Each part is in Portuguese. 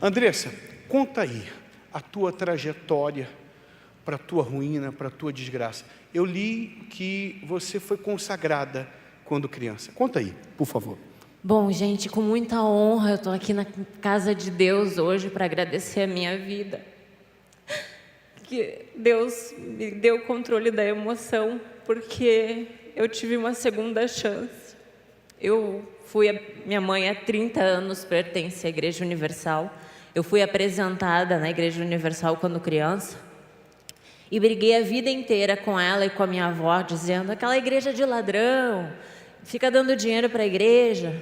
Andressa, conta aí a tua trajetória para a tua ruína, para a tua desgraça. Eu li que você foi consagrada quando criança. Conta aí, por favor. Bom, gente, com muita honra, eu estou aqui na casa de Deus hoje para agradecer a minha vida. Que Deus me deu o controle da emoção, porque eu tive uma segunda chance. Minha mãe há 30 anos pertence à Igreja Universal. Eu fui apresentada na Igreja Universal quando criança. E briguei a vida inteira com ela e com a minha avó, dizendo: aquela igreja de ladrão, fica dando dinheiro para a igreja.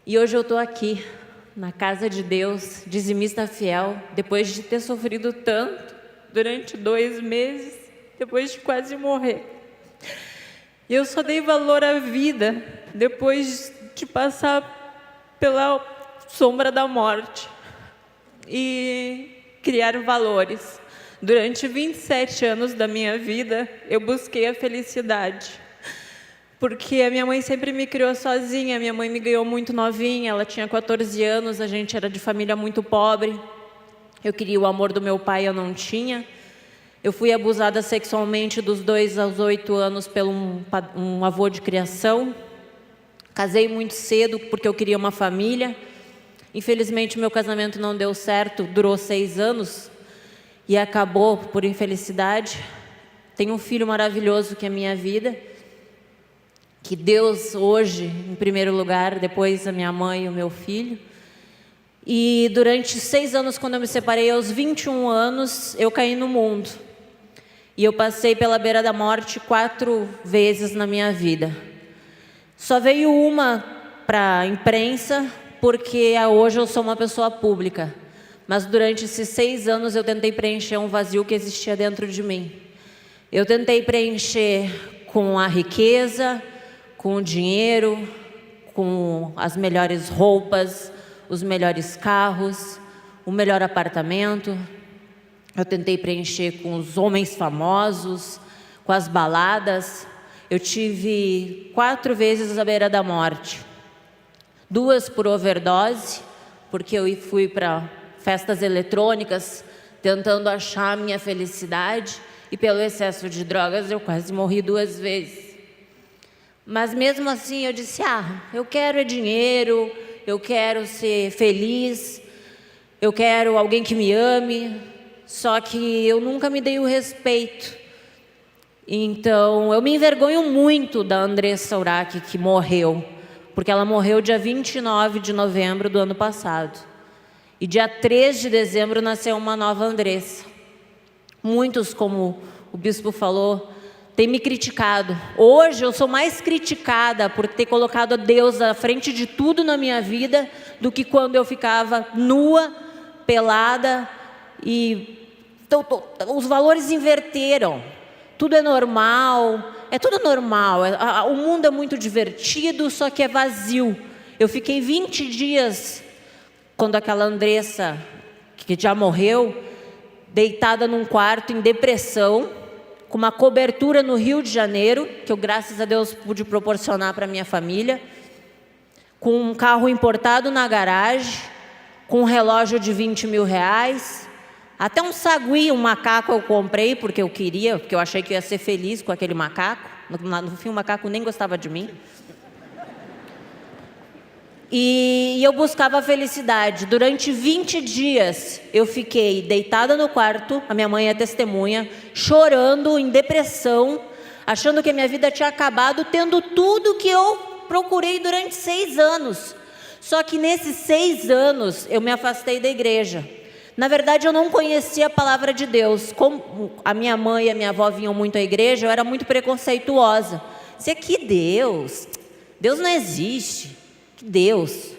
E hoje eu estou aqui, na casa de Deus, dizimista fiel, depois de ter sofrido tanto, durante 2 meses, depois de quase morrer. E eu só dei valor à vida depois de passar pela sombra da morte e criar valores. Durante 27 anos da minha vida, eu busquei a felicidade. Porque a minha mãe sempre me criou sozinha, minha mãe me ganhou muito novinha, ela tinha 14 anos, a gente era de família muito pobre. Eu queria o amor do meu pai, eu não tinha. Eu fui abusada sexualmente dos 2 aos 8 anos por um avô de criação. Casei muito cedo porque eu queria uma família. Infelizmente, meu casamento não deu certo, durou 6 anos. E acabou por infelicidade. Tenho um filho maravilhoso que é a minha vida, que Deus hoje, em primeiro lugar, depois a minha mãe e o meu filho. E durante 6 anos, quando eu me separei, aos 21 anos, eu caí no mundo. E eu passei pela beira da morte 4 vezes na minha vida. Só veio uma para a imprensa, porque hoje eu sou uma pessoa pública. Mas durante esses 6 anos eu tentei preencher um vazio que existia dentro de mim. Eu tentei preencher com a riqueza, com o dinheiro, com as melhores roupas, os melhores carros, o melhor apartamento. Eu tentei preencher com os homens famosos, com as baladas. Eu tive 4 vezes à beira da morte. 2 por overdose, porque eu fui para festas eletrônicas, tentando achar a minha felicidade, e pelo excesso de drogas eu quase morri 2 vezes. Mas mesmo assim eu disse: eu quero dinheiro, eu quero ser feliz, eu quero alguém que me ame, só que eu nunca me dei o respeito. Então eu me envergonho muito da Andressa Urach, que morreu, porque ela morreu dia 29 de novembro do ano passado. E dia 3 de dezembro nasceu uma nova Andressa. Muitos, como o bispo falou, têm me criticado. Hoje eu sou mais criticada por ter colocado a Deus à frente de tudo na minha vida do que quando eu ficava nua, pelada. Então, os valores inverteram. Tudo é normal, é tudo normal. O mundo é muito divertido, só que é vazio. Eu fiquei 20 dias... quando aquela Andressa, que já morreu, deitada num quarto em depressão, com uma cobertura no Rio de Janeiro, que eu, graças a Deus, pude proporcionar para a minha família, com um carro importado na garagem, com um relógio de 20 mil reais, até um sagui, um macaco eu comprei, porque eu queria, porque eu achei que eu ia ser feliz com aquele macaco. No fim, o macaco nem gostava de mim. E eu buscava a felicidade. Durante 20 dias eu fiquei deitada no quarto, a minha mãe é testemunha, chorando, em depressão, achando que a minha vida tinha acabado, tendo tudo que eu procurei durante 6 anos. Só que nesses 6 anos eu me afastei da igreja. Na verdade eu não conhecia a palavra de Deus. Como a minha mãe e a minha avó vinham muito à igreja, eu era muito preconceituosa. Dizia: que Deus não existe. Que Deus.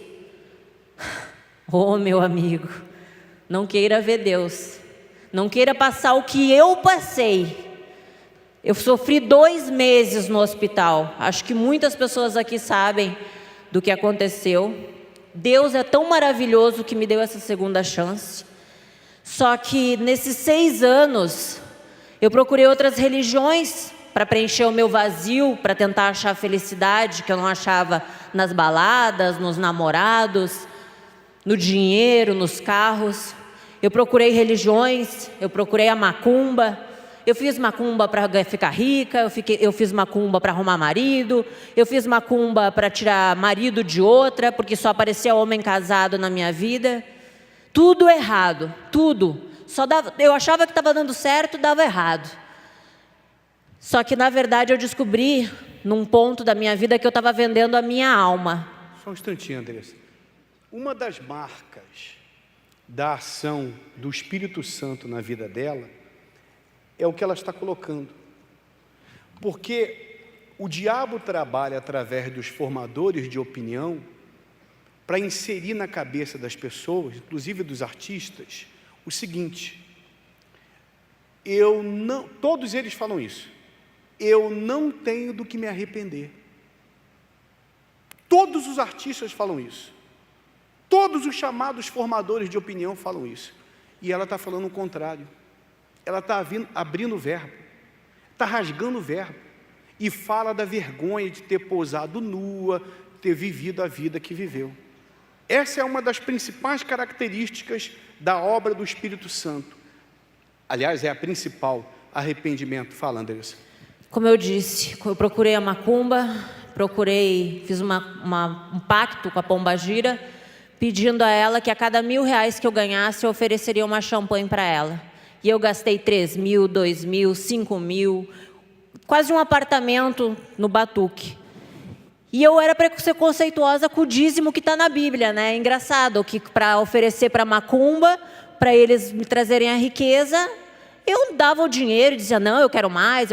Oh, meu amigo, não queira ver Deus, não queira passar o que eu passei. Eu sofri 2 meses no hospital. Acho que muitas pessoas aqui sabem do que aconteceu. Deus é tão maravilhoso que me deu essa segunda chance. Só que nesses 6 anos eu procurei outras religiões para preencher o meu vazio, para tentar achar felicidade que eu não achava nas baladas, nos namorados, no dinheiro, nos carros. Eu procurei religiões, eu procurei a macumba. Eu fiz macumba para ficar rica, eu fiz macumba para arrumar marido, eu fiz macumba para tirar marido de outra, porque só aparecia homem casado na minha vida. Tudo errado, tudo. Eu achava que estava dando certo, dava errado. Só que, na verdade, eu descobri, num ponto da minha vida, que eu estava vendendo a minha alma. Só um instantinho, Andressa. Uma das marcas da ação do Espírito Santo na vida dela é o que ela está colocando. Porque o diabo trabalha através dos formadores de opinião para inserir na cabeça das pessoas, inclusive dos artistas, o seguinte: todos eles falam isso, eu não tenho do que me arrepender. Todos os artistas falam isso. Todos os chamados formadores de opinião falam isso. E ela está falando o contrário. Ela está abrindo o verbo, está rasgando o verbo, e fala da vergonha de ter pousado nua, ter vivido a vida que viveu. Essa é uma das principais características da obra do Espírito Santo. Aliás, é a principal: arrependimento. Fala, Andressa. Como eu disse, eu procurei a macumba, fiz um pacto com a pombagira, pedindo a ela que a cada R$1.000 que eu ganhasse, eu ofereceria uma champanhe para ela. E eu gastei 3.000, 2.000, 5.000, quase um apartamento no Batuque. E eu era preconceituosa com o dízimo que está na Bíblia, né? É engraçado que para oferecer para macumba, para eles me trazerem a riqueza, eu dava o dinheiro e dizia, não, eu quero mais,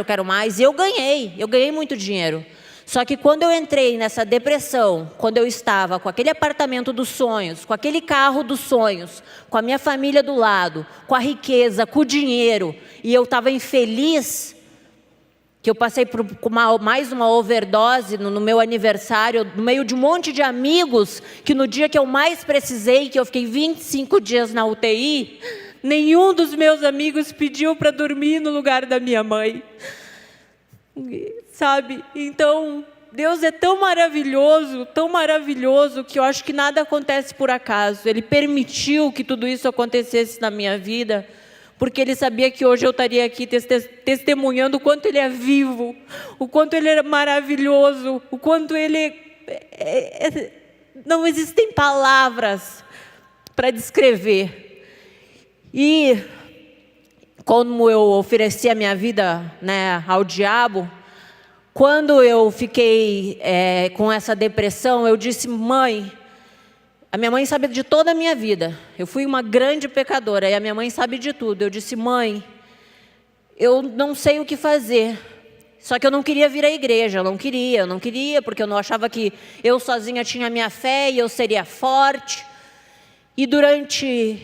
e eu ganhei muito dinheiro. Só que quando eu entrei nessa depressão, quando eu estava com aquele apartamento dos sonhos, com aquele carro dos sonhos, com a minha família do lado, com a riqueza, com o dinheiro, e eu estava infeliz, que eu passei por mais uma overdose no meu aniversário, no meio de um monte de amigos, que no dia que eu mais precisei, que eu fiquei 25 dias na UTI, nenhum dos meus amigos pediu para dormir no lugar da minha mãe. Sabe? Então, Deus é tão maravilhoso, que eu acho que nada acontece por acaso. Ele permitiu que tudo isso acontecesse na minha vida, porque Ele sabia que hoje eu estaria aqui testemunhando o quanto Ele é vivo, o quanto Ele é maravilhoso, o quanto Ele não existem palavras para descrever. E como eu ofereci a minha vida, né, ao diabo, quando eu fiquei com essa depressão, eu disse, mãe, a minha mãe sabe de toda a minha vida, eu fui uma grande pecadora, e a minha mãe sabe de tudo. Eu disse, mãe, eu não sei o que fazer, só que eu não queria vir à igreja, eu não queria, porque eu não achava que eu sozinha tinha a minha fé e eu seria forte. E durante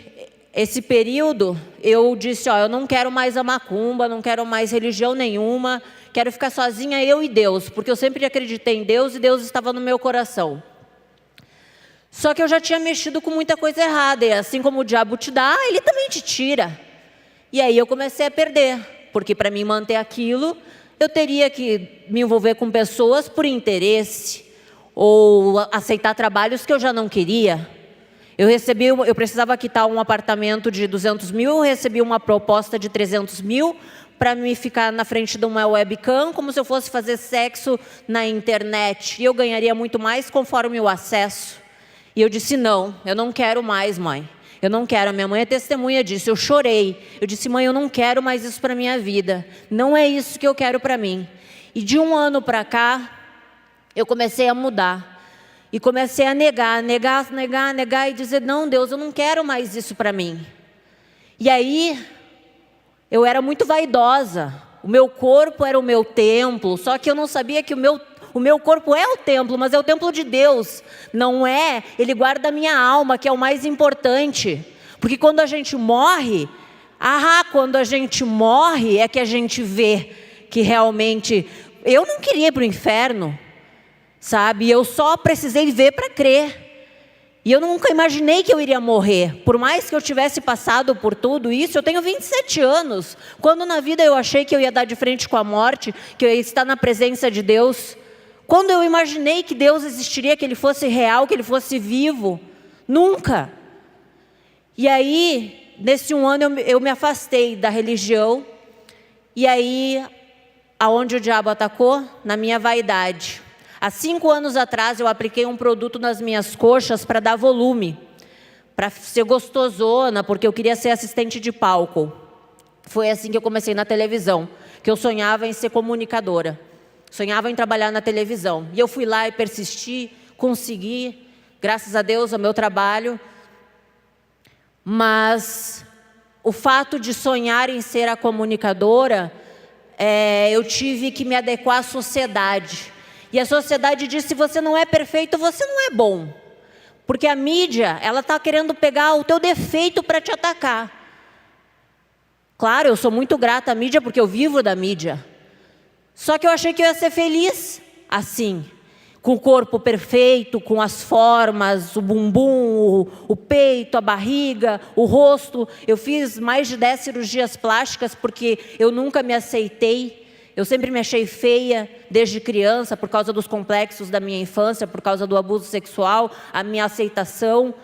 esse período, eu disse, eu não quero mais a macumba, não quero mais religião nenhuma, quero ficar sozinha, eu e Deus, porque eu sempre acreditei em Deus e Deus estava no meu coração. Só que eu já tinha mexido com muita coisa errada, e assim como o diabo te dá, ele também te tira. E aí eu comecei a perder, porque para mim manter aquilo, eu teria que me envolver com pessoas por interesse, ou aceitar trabalhos que eu já não queria. Eu precisava quitar um apartamento de 200 mil, eu recebi uma proposta de 300 mil para me ficar na frente de uma webcam, como se eu fosse fazer sexo na internet. E eu ganharia muito mais conforme o acesso. E eu disse, não, eu não quero mais, mãe. Eu não quero. A minha mãe é testemunha disso. Eu chorei. Eu disse, mãe, eu não quero mais isso para a minha vida. Não é isso que eu quero para mim. E de um ano para cá, eu comecei a mudar. E comecei a negar e dizer, não, Deus, eu não quero mais isso para mim. E aí, eu era muito vaidosa. O meu corpo era o meu templo, só que eu não sabia que o meu corpo é o templo, mas é o templo de Deus. Não é, Ele guarda a minha alma, que é o mais importante. Porque quando a gente morre, é que a gente vê que realmente, eu não queria ir para o inferno. Sabe, eu só precisei ver para crer. E eu nunca imaginei que eu iria morrer. Por mais que eu tivesse passado por tudo isso, eu tenho 27 anos. Quando na vida eu achei que eu ia dar de frente com a morte, que eu ia estar na presença de Deus. Quando eu imaginei que Deus existiria, que Ele fosse real, que Ele fosse vivo. Nunca. E aí, nesse 1 ano, eu me afastei da religião. E aí, aonde o diabo atacou? Na minha vaidade. Há 5 anos atrás, eu apliquei um produto nas minhas coxas para dar volume, para ser gostosona, porque eu queria ser assistente de palco. Foi assim que eu comecei na televisão, que eu sonhava em ser comunicadora. Sonhava em trabalhar na televisão. E eu fui lá e persisti, consegui, graças a Deus, ao meu trabalho. Mas o fato de sonhar em ser a comunicadora, eu tive que me adequar à sociedade. E a sociedade disse: se você não é perfeito, você não é bom. Porque a mídia, ela está querendo pegar o teu defeito para te atacar. Claro, eu sou muito grata à mídia, porque eu vivo da mídia. Só que eu achei que eu ia ser feliz assim, com o corpo perfeito, com as formas, o bumbum, o peito, a barriga, o rosto. Eu fiz mais de 10 cirurgias plásticas porque eu nunca me aceitei. Eu sempre me achei feia desde criança por causa dos complexos da minha infância, por causa do abuso sexual, a minha aceitação,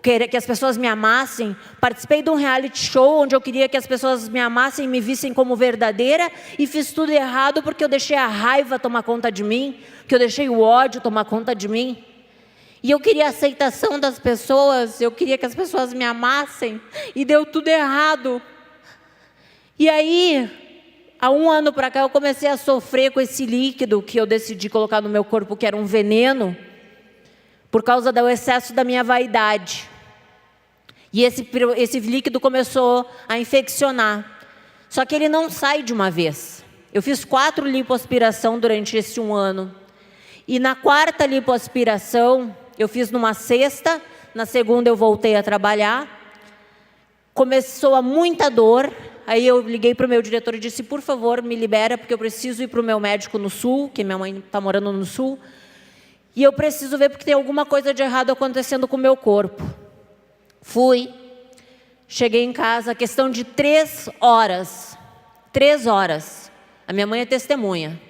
querer que as pessoas me amassem. Participei de um reality show onde eu queria que as pessoas me amassem e me vissem como verdadeira, e fiz tudo errado porque eu deixei a raiva tomar conta de mim, porque eu deixei o ódio tomar conta de mim. E eu queria a aceitação das pessoas, eu queria que as pessoas me amassem, e deu tudo errado. E aí, há 1 ano para cá, eu comecei a sofrer com esse líquido que eu decidi colocar no meu corpo, que era um veneno, por causa do excesso da minha vaidade. E esse líquido começou a infeccionar. Só que ele não sai de uma vez. Eu fiz 4 lipoaspiração durante esse 1 ano. E na 4ª lipoaspiração, eu fiz numa sexta, na segunda eu voltei a trabalhar. Começou a muita dor. Aí eu liguei para o meu diretor e disse: por favor, me libera, porque eu preciso ir para o meu médico no sul, que minha mãe está morando no sul. E eu preciso ver porque tem alguma coisa de errado acontecendo com o meu corpo. Fui, cheguei em casa, questão de 3 horas. 3 horas. A minha mãe é testemunha.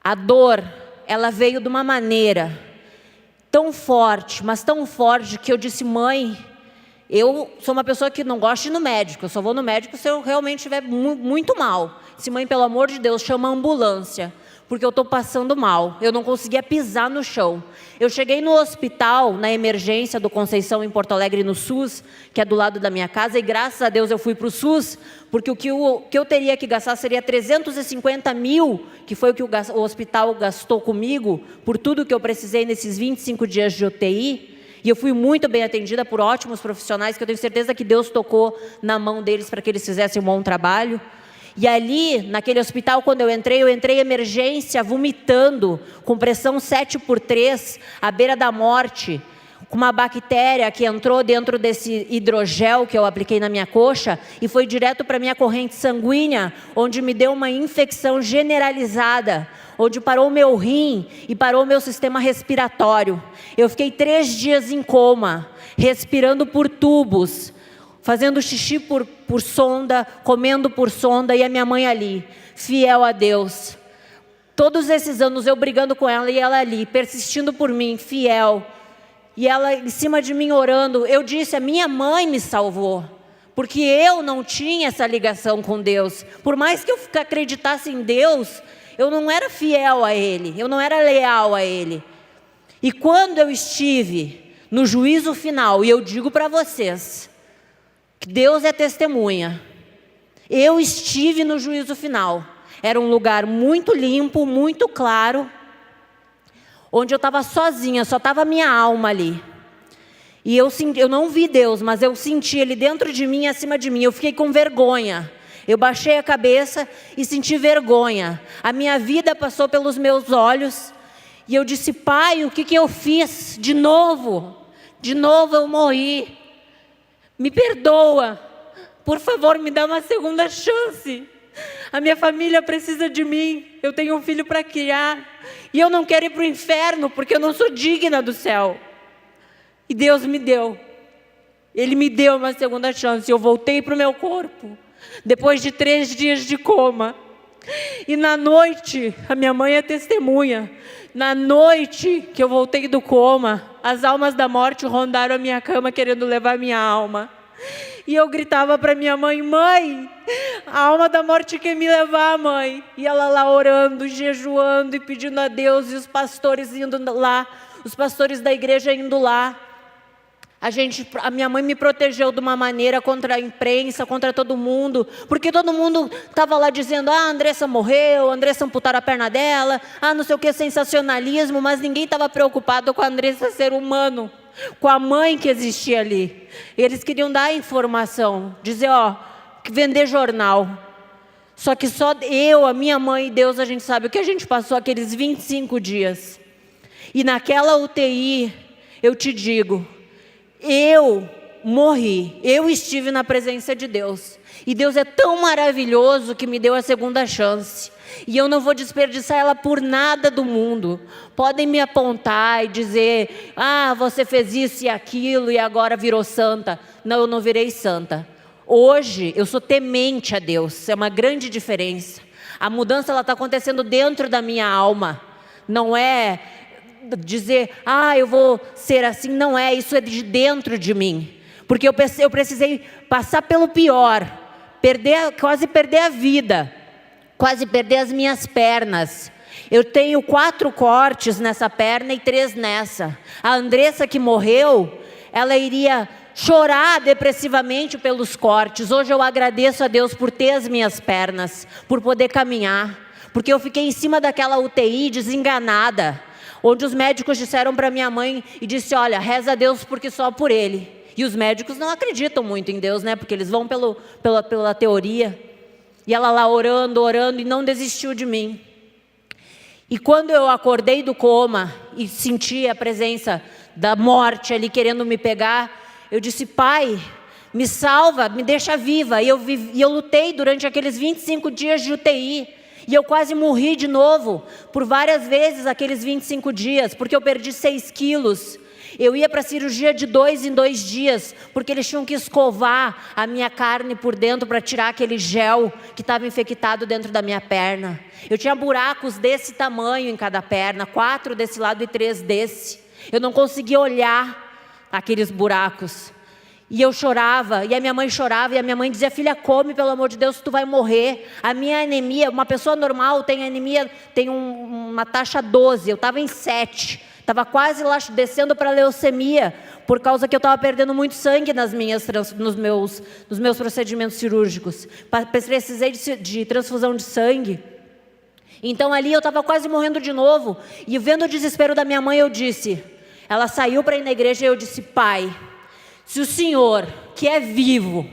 A dor, ela veio de uma maneira tão forte, mas tão forte, que eu disse: mãe, eu sou uma pessoa que não gosta de ir no médico. Eu só vou no médico se eu realmente estiver muito mal. Disse: mãe, pelo amor de Deus, chama a ambulância, porque eu estou passando mal. Eu não conseguia pisar no chão. Eu cheguei no hospital, na emergência do Conceição, em Porto Alegre, no SUS, que é do lado da minha casa, e graças a Deus eu fui para o SUS, porque o que eu teria que gastar seria 350 mil, que foi o que o hospital gastou comigo, por tudo que eu precisei nesses 25 dias de UTI. E eu fui muito bem atendida por ótimos profissionais, que eu tenho certeza que Deus tocou na mão deles para que eles fizessem um bom trabalho. E ali, naquele hospital, quando eu entrei em emergência, vomitando, com pressão 7/3, à beira da morte, com uma bactéria que entrou dentro desse hidrogel que eu apliquei na minha coxa e foi direto para a minha corrente sanguínea, onde me deu uma infecção generalizada, onde parou o meu rim e parou o meu sistema respiratório. Eu fiquei 3 dias em coma, respirando por tubos, fazendo xixi por sonda, comendo por sonda, e a minha mãe ali, fiel a Deus. Todos esses anos eu brigando com ela e ela ali, persistindo por mim, fiel. E ela em cima de mim orando. Eu disse: a minha mãe me salvou, porque eu não tinha essa ligação com Deus. Por mais que eu acreditasse em Deus, eu não era fiel a Ele, eu não era leal a Ele. E quando eu estive no juízo final, e eu digo para vocês, Deus é testemunha, eu estive no juízo final. Era um lugar muito limpo, muito claro, onde eu estava sozinha, só estava a minha alma ali. E eu não vi Deus, mas eu senti Ele dentro de mim, acima de mim. Eu fiquei com vergonha. Eu baixei a cabeça e senti vergonha. A minha vida passou pelos meus olhos. E eu disse: Pai, o que eu fiz? De novo eu morri. Me perdoa, por favor, me dá uma segunda chance. A minha família precisa de mim, eu tenho um filho para criar, e eu não quero ir para o inferno, porque eu não sou digna do céu. E Deus me deu, Ele me deu uma segunda chance. Eu voltei para o meu corpo, depois de 3 dias de coma. E na noite, a minha mãe é testemunha, Na noite que eu voltei do coma, as almas da morte rondaram a minha cama querendo levar minha alma. E eu gritava para minha mãe: mãe, a alma da morte quer me levar, mãe. E ela lá orando, jejuando e pedindo a Deus, e os pastores indo lá, os pastores da igreja indo lá. A minha mãe me protegeu de uma maneira contra a imprensa, contra todo mundo, porque todo mundo estava lá dizendo: a Andressa morreu, a Andressa amputaram a perna dela, não sei o que, sensacionalismo, mas ninguém estava preocupado com a Andressa ser humano, com a mãe que existia ali. Eles queriam dar informação, dizer, vender jornal. Só que só eu, a minha mãe e Deus, a gente sabe o que a gente passou aqueles 25 dias. E naquela UTI, eu te digo, eu morri, eu estive na presença de Deus. E Deus é tão maravilhoso que me deu a segunda chance. E eu não vou desperdiçar ela por nada do mundo. Podem me apontar e dizer: você fez isso e aquilo e agora virou santa. Não, eu não virei santa. Hoje eu sou temente a Deus, é uma grande diferença. A mudança está acontecendo dentro da minha alma. Não é dizer, eu vou ser assim, não é, isso é de dentro de mim, porque eu precisei passar pelo pior, quase perder a vida, quase perder as minhas pernas. Eu tenho 4 cortes nessa perna e 3 nessa. A Andressa que morreu, ela iria chorar depressivamente pelos cortes. Hoje eu agradeço a Deus por ter as minhas pernas, por poder caminhar, porque eu fiquei em cima daquela UTI desenganada, onde os médicos disseram para minha mãe e disse: olha, reza a Deus porque só por ele. E os médicos não acreditam muito em Deus, né? Porque eles vão pela teoria. E ela lá orando e não desistiu de mim. E quando eu acordei do coma e senti a presença da morte ali querendo me pegar, eu disse: pai, me salva, me deixa viva. E eu lutei durante aqueles 25 dias de UTI. E eu quase morri de novo, por várias vezes aqueles 25 dias, porque eu perdi 6 quilos. Eu ia para a cirurgia de 2 em 2 dias, porque eles tinham que escovar a minha carne por dentro para tirar aquele gel que estava infectado dentro da minha perna. Eu tinha buracos desse tamanho em cada perna, 4 desse lado e 3 desse. Eu não conseguia olhar aqueles buracos. E eu chorava, e a minha mãe chorava, e a minha mãe dizia: filha, come, pelo amor de Deus, tu vai morrer. A minha anemia, uma pessoa normal tem anemia, tem uma taxa 12, eu estava em 7. Estava quase lá descendo para leucemia, por causa que eu estava perdendo muito sangue nos meus procedimentos cirúrgicos. Precisei de transfusão de sangue. Então ali eu estava quase morrendo de novo. E vendo o desespero da minha mãe, eu disse, ela saiu para ir na igreja e eu disse: pai, se o Senhor, que é vivo,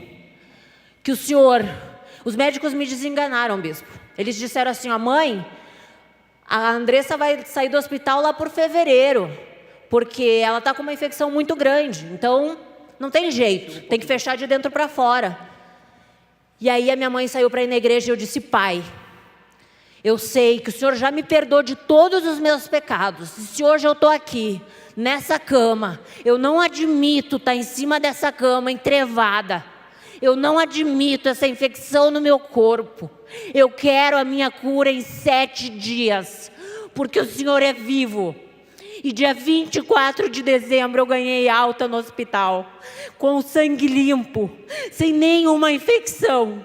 que o Senhor... Os médicos me desenganaram, bispo. Eles disseram assim: mãe, a Andressa vai sair do hospital lá por fevereiro, porque ela está com uma infecção muito grande. Então, não tem jeito, tem que fechar de dentro para fora. E aí a minha mãe saiu para ir na igreja e eu disse: pai, eu sei que o Senhor já me perdoou de todos os meus pecados. E se hoje eu estou aqui, nessa cama, eu não admito estar em cima dessa cama entrevada. Eu não admito essa infecção no meu corpo. Eu quero a minha cura em 7 dias, porque o Senhor é vivo. E dia 24 de dezembro eu ganhei alta no hospital, com o sangue limpo, sem nenhuma infecção.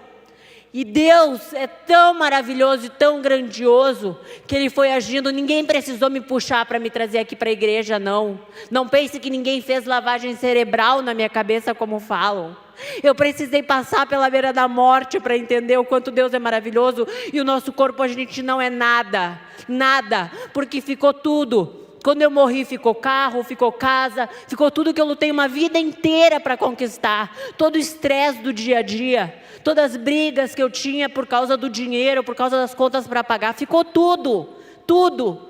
E Deus é tão maravilhoso e tão grandioso que Ele foi agindo. Ninguém precisou me puxar para me trazer aqui para a igreja, não. Não pense que ninguém fez lavagem cerebral na minha cabeça, como falam. Eu precisei passar pela beira da morte para entender o quanto Deus é maravilhoso. E o nosso corpo, a gente não é nada, nada, porque ficou tudo. Quando eu morri, ficou carro, ficou casa, ficou tudo que eu lutei uma vida inteira para conquistar. Todo o estresse do dia a dia, todas as brigas que eu tinha por causa do dinheiro, por causa das contas para pagar, ficou tudo, tudo.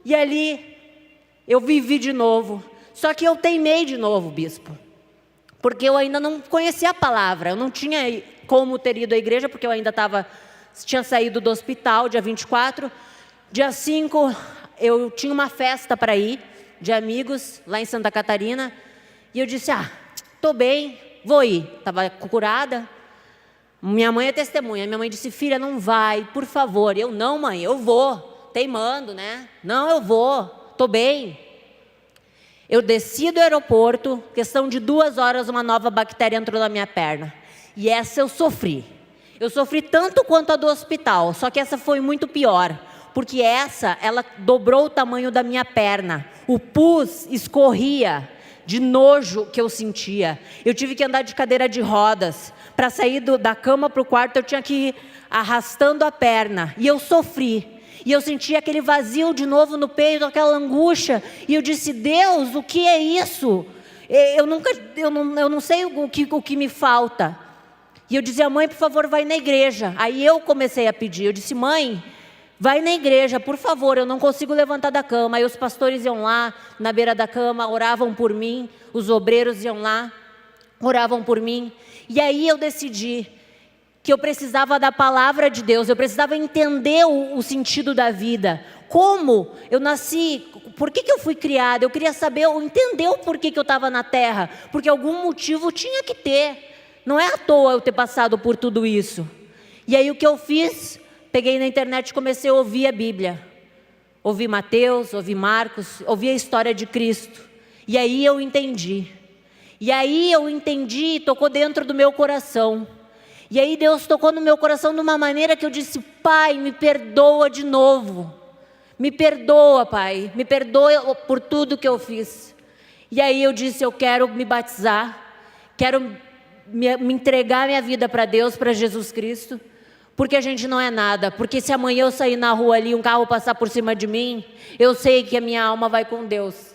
E ali eu vivi de novo. Só que eu teimei de novo, bispo, porque eu ainda não conhecia a palavra. Eu não tinha como ter ido à igreja, porque eu ainda tinha saído do hospital, dia 24. Dia 5... eu tinha uma festa para ir, de amigos, lá em Santa Catarina. E eu disse: estou bem, vou ir. Estava curada. Minha mãe é testemunha. Minha mãe disse: filha, não vai, por favor. Eu: não, mãe, eu vou. teimando, né? Não, eu vou, estou bem. Eu desci do aeroporto, questão de 2 horas, uma nova bactéria entrou na minha perna. E essa eu sofri. Eu sofri tanto quanto a do hospital, só que essa foi muito pior. Porque ela dobrou o tamanho da minha perna. O pus escorria de nojo que eu sentia. Eu tive que andar de cadeira de rodas. Para sair da cama para o quarto, eu tinha que ir arrastando a perna. E eu sofri. E eu senti aquele vazio de novo no peito, aquela angústia. E eu disse, Deus, o que é isso? Eu não sei o que me falta. E eu dizia, mãe, por favor, vai na igreja. Aí eu comecei a pedir. Eu disse, mãe, vai na igreja, por favor, eu não consigo levantar da cama. Aí os pastores iam lá, na beira da cama, oravam por mim. Os obreiros iam lá, oravam por mim. E aí eu decidi que eu precisava da palavra de Deus, eu precisava entender o sentido da vida. Como eu nasci, por que eu fui criada? Eu queria saber, entender o porquê que eu estava na terra. Porque algum motivo tinha que ter. Não é à toa eu ter passado por tudo isso. E aí o que eu fiz? Peguei na internet e comecei a ouvir a Bíblia. Ouvi Mateus, ouvi Marcos, ouvi a história de Cristo. E aí eu entendi. E aí eu entendi e tocou dentro do meu coração. E aí Deus tocou no meu coração de uma maneira que eu disse, Pai, me perdoa de novo. Me perdoa, Pai. Me perdoa por tudo que eu fiz. E aí eu disse, eu quero me batizar. Quero me entregar minha vida para Deus, para Jesus Cristo. Porque a gente não é nada. Porque se amanhã eu sair na rua ali, um carro passar por cima de mim, eu sei que a minha alma vai com Deus.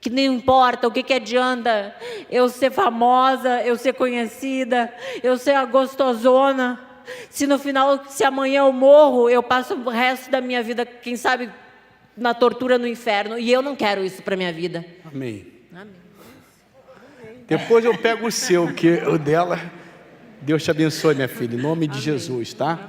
Que não importa o que adianta eu ser famosa, eu ser conhecida, eu ser a gostosona. Se no final, se amanhã eu morro, eu passo o resto da minha vida, quem sabe, na tortura no inferno. E eu não quero isso para minha vida. Amém. Amém. Depois eu pego o seu, que o dela. Deus te abençoe, minha filha, em nome de Jesus, tá?